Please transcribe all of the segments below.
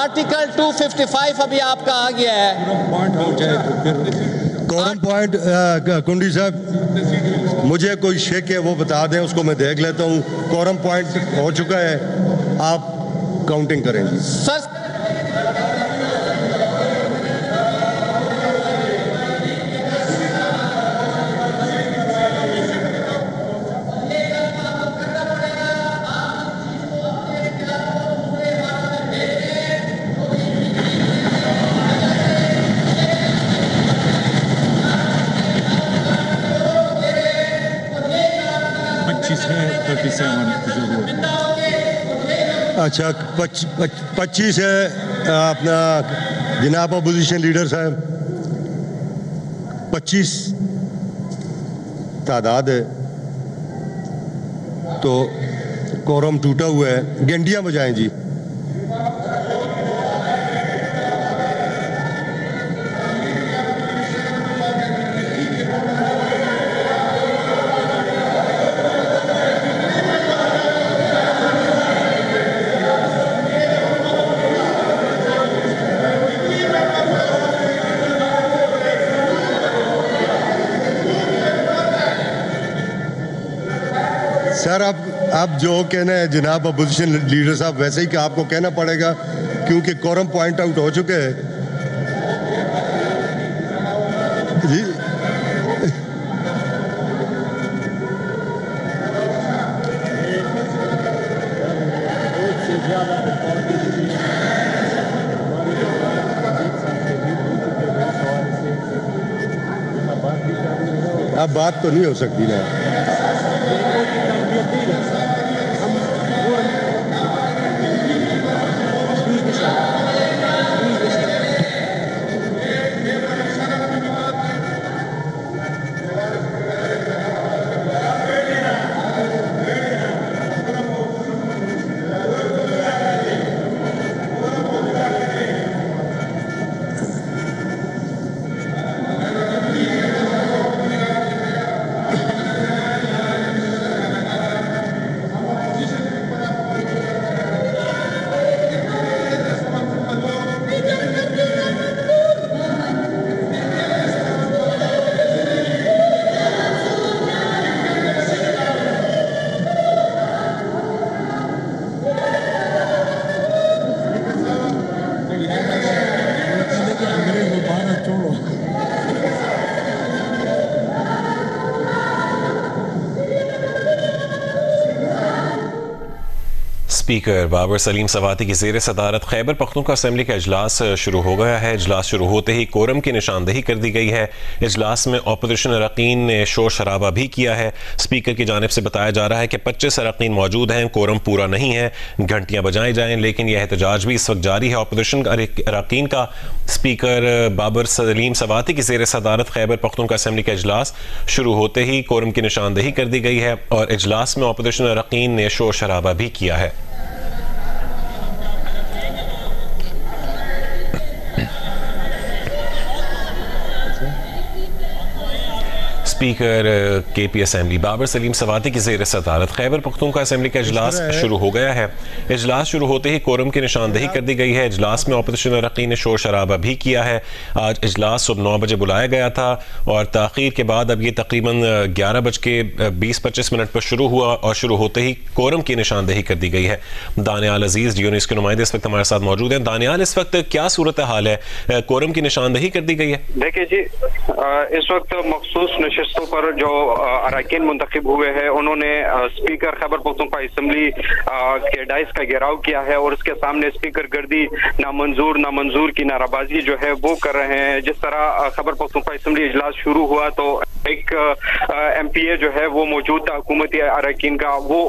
Article 255 अभी आपका आ गया है। पॉइंट हो जाए तो फिर कोरम पॉइंट कुंडी साहब, मुझे कोई शेक है वो बता दें, उसको मैं देख लेता हूँ। कोरम पॉइंट हो चुका है, आप काउंटिंग करेंगे सर। अच्छा, 25 है अपना जनाब अपोजिशन लीडर साहब, 25 तादाद है, तो कोरम टूटा हुआ है। घंटियां बजाएं जी। सर अब जो कहना है जनाब अपोजिशन लीडर साहब, वैसे ही कि आपको कहना पड़ेगा क्योंकि कोरम पॉइंट आउट हो चुके हैं जी। अब बात तो नहीं हो सकती ना। स्पीकर बाबर सलीम सवाती की ज़ेर सदारत खैबर पख्तूनख्वा असेंबली का इजलास शुरू हो गया है। इजलास शुरू होते ही कोरम की निशानदही कर दी गई है। इजलास में अपोजिशन अरकान ने शोर शराबा भी किया है। स्पीकर की जानिब से बताया जा रहा है कि 25 अरकान मौजूद हैं, कोरम पूरा नहीं है, घंटियाँ बजाई जाएँ, लेकिन यह एहतजाज भी इस वक्त जारी है। अपोजिशन अरकान का स्पीकर बाबर सलीम सवाती की ज़ेर सदारत खैबर पख्तूनख्वा असेंबली का इजलास शुरू होते ही कोरम की निशानदही कर दी गई है और इजलास में अपोजिशन अरकान ने शोर शराबा भी किया है। Speaker KP assembly Babar Saleem Swati की ज़ेर सदारत खैबर पख्तूनख्वा असेंबली का इजलास शुरू हो गया है। इजलास शुरू होते ही कोरम की निशानदही कर दी गई है। इजलास में अपोजिशन अरकान ने शोर शराबा भी किया है। आज इजलास सुबह 9 बजे बुलाया गया था और ताख़ीर के बाद अब ये तकरीबन 11:20-25 पर शुरू हुआ और शुरू होते ही कोरम की निशानदही कर दी गई है। दानियाल अजीज जियो न्यूज़ के नुमाइंदे इस वक्त हमारे साथ मौजूद हैं। दानियाल, इस वक्त क्या सूरत हाल है? कोरम की निशानदही कर दी गई है। देखिए जी, इस वक्त मखसूस नशिस्तों पर जो अरकान मुंतखब हुए हैं उन्होंने स्पीकर खैबर पख्तूनख्वा असेंबली के डाइस का घेराव किया है और उसके सामने स्पीकर गर्दी नामंजूर की नाराबाजी जो है वो कर रहे हैं। जिस तरह खैबर पख्तूनख्वा असेंबली इजलास शुरू हुआ तो एक MPA जो है वो मौजूदा हुकूमती अरकान का वो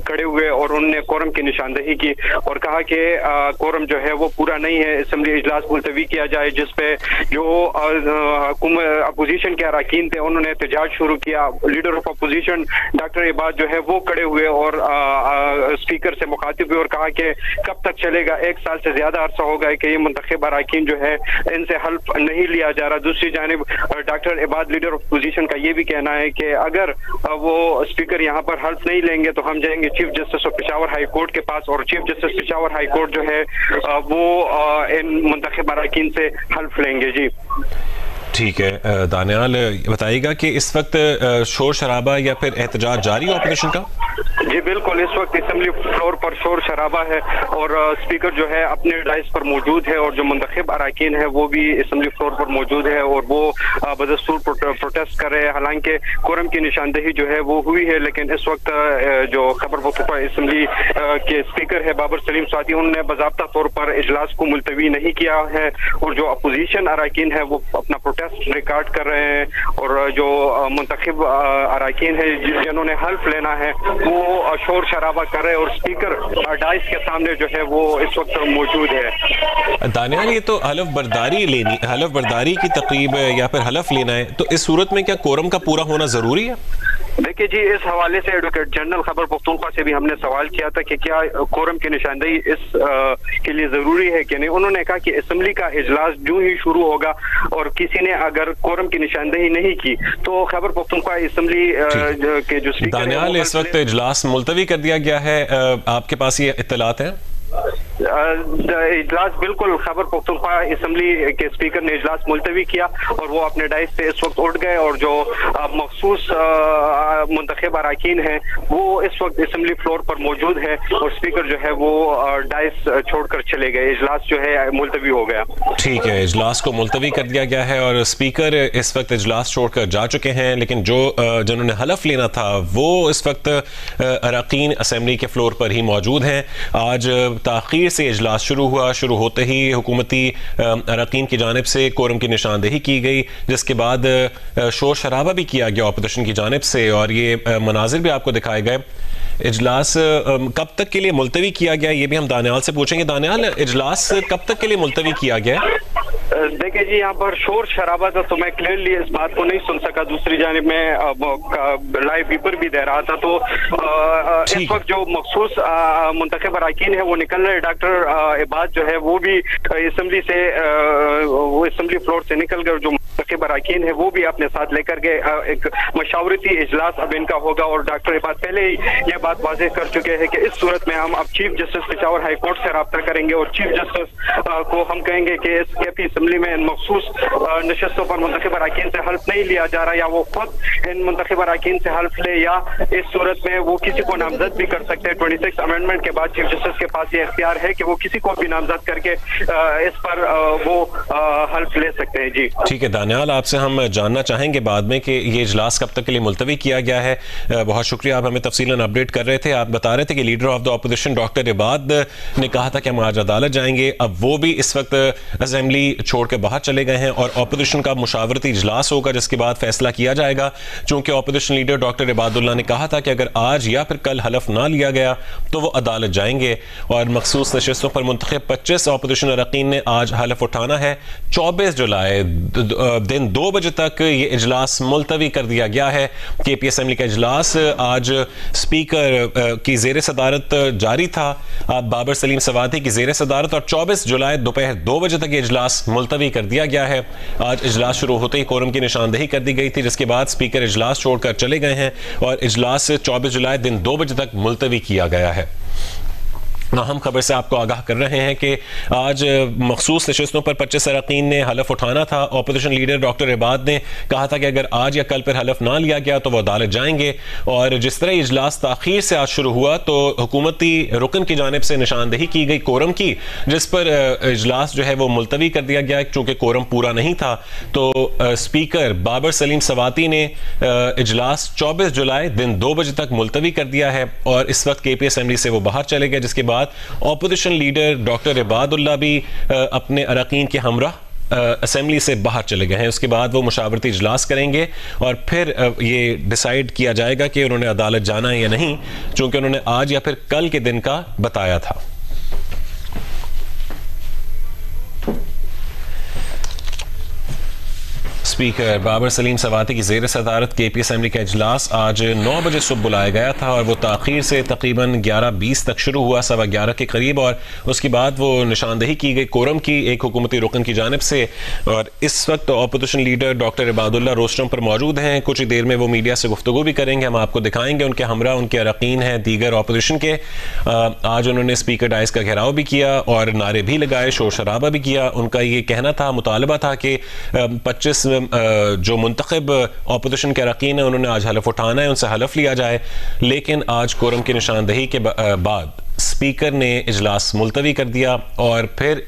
खड़े हुए और उन्होंने कोरम की निशानदही की और कहा कि कोरम जो है वो पूरा नहीं है, असेंबली इजलास मुलतवी किया जाए। जिसपे जो अपोजिशन के अरकान थे उन्होंने एहतजाज शुरू किया। लीडर ऑफ अपोजिशन डॉक्टर इबाद जो है वो खड़े हुए और स्पीकर से मुखातिब हुए और कहा कि कब तक चलेगा, 1 साल से ज्यादा अरसा हो गया कि ये मुंतखब अरकान जो है इनसे हल्फ नहीं लिया जा रहा। दूसरी जानिब डॉक्टर इबाद लीडर ऑफ अपोजिशन का ये भी कहना है कि अगर वो स्पीकर यहाँ पर हल्फ नहीं लेंगे तो हम जाएंगे chief justice of Peshawar high court के पास और chief justice Peshawar high court जो है वो इन मुंतखब अरकान से हल्फ लेंगे। जी ठीक है, दानियाल बताइएगा कि इस वक्त शोर शराबा या फिर एहतजाज जारी है ऑपोजिशन का? जी बिल्कुल, इस वक्त असेंबली फ्लोर पर शोर शराबा है और स्पीकर जो है अपने डाइस पर मौजूद है और जो मुंतखब अरकान है वो भी असेंबली फ्लोर पर मौजूद है और वो बदस्तूर प्रोटेस्ट कर रहे हैं। हालांकि कोरम की निशानदेही जो है वो हुई है, लेकिन इस वक्त जो खैबर पख्तूनख्वा असेंबली के स्पीकर है बाबर सलीम स्वाति, उन्होंने बाज़ाब्ता तौर पर इजलास को मुलतवी नहीं किया है और जो अपोजिशन अरकान है वो अपना प्रोटेस्ट रिकॉर्ड कर रहे हैं और जो मुंतखब अरकान है जिन्होंने हल्फ लेना है वो शोर शराबा कर रहे हैं और स्पीकर डाइस के सामने जो है वो इस वक्त मौजूद है। दानियाल, ये तो हलफ बर्दारी की तकरीब या फिर हलफ लेना है, तो इस सूरत में क्या कोरम का पूरा होना जरूरी है? देखिए जी, इस हवाले से एडवोकेट जनरल खैबर पख्तूनख्वा से भी हमने सवाल किया था कि क्या कोरम की निशानदेही इस के लिए जरूरी है कि नहीं। उन्होंने कहा कि असेंबली का इजलास जो ही शुरू होगा और किसी ने अगर कोरम की निशानदेही नहीं की तो खैबर पख्तूनख्वा असेंबली के जो स्पीकर दानियाल, इस वक्त इजलास मुलतवी कर दिया गया है, आपके पास ये इत्तलात है? इजलास बिल्कुल, खैबर पख्तूनख्वा असेंबली के स्पीकर ने इजलास मुलतवी किया और वो अपने डाइस से इस वक्त उठ गए और जो मखसूस मुंतखब अरकान है वो इस वक्त असेंबली फ्लोर पर मौजूद है और स्पीकर जो है वो डाइस छोड़कर चले गए। इजलास जो है मुलतवी हो गया। ठीक है, इजलास को मुलतवी कर दिया गया है और स्पीकर इस वक्त इजलास छोड़कर जा चुके हैं, लेकिन जिन्होंने हलफ लेना था वो इस वक्त अरकान असेंबली के फ्लोर पर ही मौजूद हैं। आज ताख़ीर से इजलास शुरू होते ही हुकूमती अरकान की जानिब से कोरम की निशानदेही की गई, जिसके बाद शोर शराबा भी किया गया अपोजिशन की जानिब से और ये मनाजिर भी आपको दिखाए गए। इजलास कब तक के लिए मुलतवी किया गया ये भी हम दानियाल से पूछेंगे। दानियाल, इजलास कब तक के लिए मुलतवी किया गया? देखिए जी, यहाँ पर शोर शराबा था तो मैं क्लियरली इस बात को नहीं सुन सका। दूसरी जानिब में लाइव पेपर भी दे रहा था तो इस वक्त जो मखसूस मुंतखब अरकान है वो निकल रहे। डॉक्टर इबाद जो है वो भी असेंबली से असेंबली फ्लोर से निकल गए। जो मुंतखब अरकान है वो भी अपने साथ लेकर के एक मशावरती इजलास अब इनका होगा और डॉक्टर इबाद पहले ही ये बात वाज़ेह कर चुके हैं कि इस सूरत में हम अब chief justice Peshawar high court से रब्ता करेंगे और चीफ जस्टिस को हम कहेंगे कि इस केपी असेंबली में इन मखसूस नशस्तों पर मुंतखब अरकान से हल्फ नहीं लिया जा रहा, या वो खुद इन मुंतखब अरकान से हल्फ ले या इस सूरत में वो किसी को नामजद भी कर सकते हैं। 26 अमेंडमेंट के बाद चीफ जस्टिस के पास ये इख्तियार है कि वो किसी को भी नामजद करके इस पर वो हल्फ ले सकते हैं। जी ठीक है दानियाल, आपसे हम जानना चाहेंगे बाद में कि ये इजलास कब तक के लिए मुलतवी किया गया है। बहुत शुक्रिया, आप हमें तफसीलन अपडेट कर रहे थे। आप बता रहे थे कि leader of the opposition doctor Ibad ने कहा था कि हम आज अदालत जाएंगे, अब वो भी इस वक्त असेंबली छोड़ के बाहर चले गए हैं और अपोजिशन का मुशावरती इजलास होगा जिसके बाद फैसला किया जाएगा। चूंकि अपोजिशन लीडर डॉक्टर इबादुल्ला ने कहा था कि अगर आज या फिर कल हलफ ना लिया गया तो वो अदालत जाएंगे और मखसूस नशस्तों पर मुंतखब 25 अपोजिशन अरकान ने आज हलफ उठाना है। 24 जुलाई दिन 2 बजे तक ये इजलास मुलतवी कर दिया गया है। केपी असेंबली का इजलास आज स्पीकर की ज़ेर सदारत जारी था, बाबर सलीम सवाती की ज़ेर सदारत, और 24 जुलाई दोपहर 2 बजे तक ये इजलास मुलतवी कर दिया गया है। आज इजलास शुरू होते ही कोरम की निशानदेही कर दी गई थी, जिसके बाद स्पीकर इजलास छोड़कर चले गए हैं और इजलास 24 जुलाई दिन 2 बजे तक मुलतवी किया गया है। अहम खबर से आपको आगाह कर रहे हैं कि आज मखसूस नशस्तों पर 25 अरकान ने हलफ उठाना था। अपोजिशन लीडर डॉक्टर इबाद ने कहा था कि अगर आज या कल पर हलफ ना लिया गया तो वह अदालत जाएंगे और जिस तरह इजलास ताख़ीर से आज शुरू हुआ तो हुकूमती रुकन की जानिब से निशानदेही की गई कोरम की, जिस पर इजलास जो है वो मुलतवी कर दिया गया चूँकि कोरम पूरा नहीं था। तो स्पीकर बाबर सलीम सवाती ने इजलास 24 जुलाई दिन 2 बजे तक मुलतवी कर दिया है और इस वक्त केपी असेंबली से वो बाहर चले गए, जिसके बाद ऑपोजिशन लीडर डॉक्टर इबादुल्ला भी अपने अरकान के हमरा असेंबली से बाहर चले गए हैं। उसके बाद वो मुशावरती इजलास करेंगे और फिर ये डिसाइड किया जाएगा कि उन्होंने अदालत जाना है या नहीं, चूंकि उन्होंने आज या फिर कल के दिन का बताया था। स्पीकर बाबर सलीम सवाती की ज़ेर सदारत KP असेंबली का इजलास आज 9 बजे सुबह बुलाया गया था और वो ताख़ीर से तकरीबन 11:20 तक शुरू हुआ, 11:15 के करीब। और उसके बाद वो निशानदही की गई कोरम की एक हुकूमती रुकन की जानिब से। और इस वक्त opposition leader doctor Ibadullah rostrum पर मौजूद हैं। कुछ ही देर में वो मीडिया से गुफ्तगू भी करेंगे, हम आपको दिखाएंगे। उनके हमरा उनके अरकान हैं दीगर अपोजिशन के। आज उन्होंने स्पीकर डाइस का घेराव भी किया और नारे भी लगाए, शोर शराबा भी किया। उनका ये कहना था, मुतालबा था कि 25 जो मुंतखब अपोजिशन के अरकान हैं उन्होंने आज हलफ उठाना है, उनसे हलफ लिया जाए। लेकिन आज कोरम की निशानदही के बाद स्पीकर ने इजलास मुलतवी कर दिया और फिर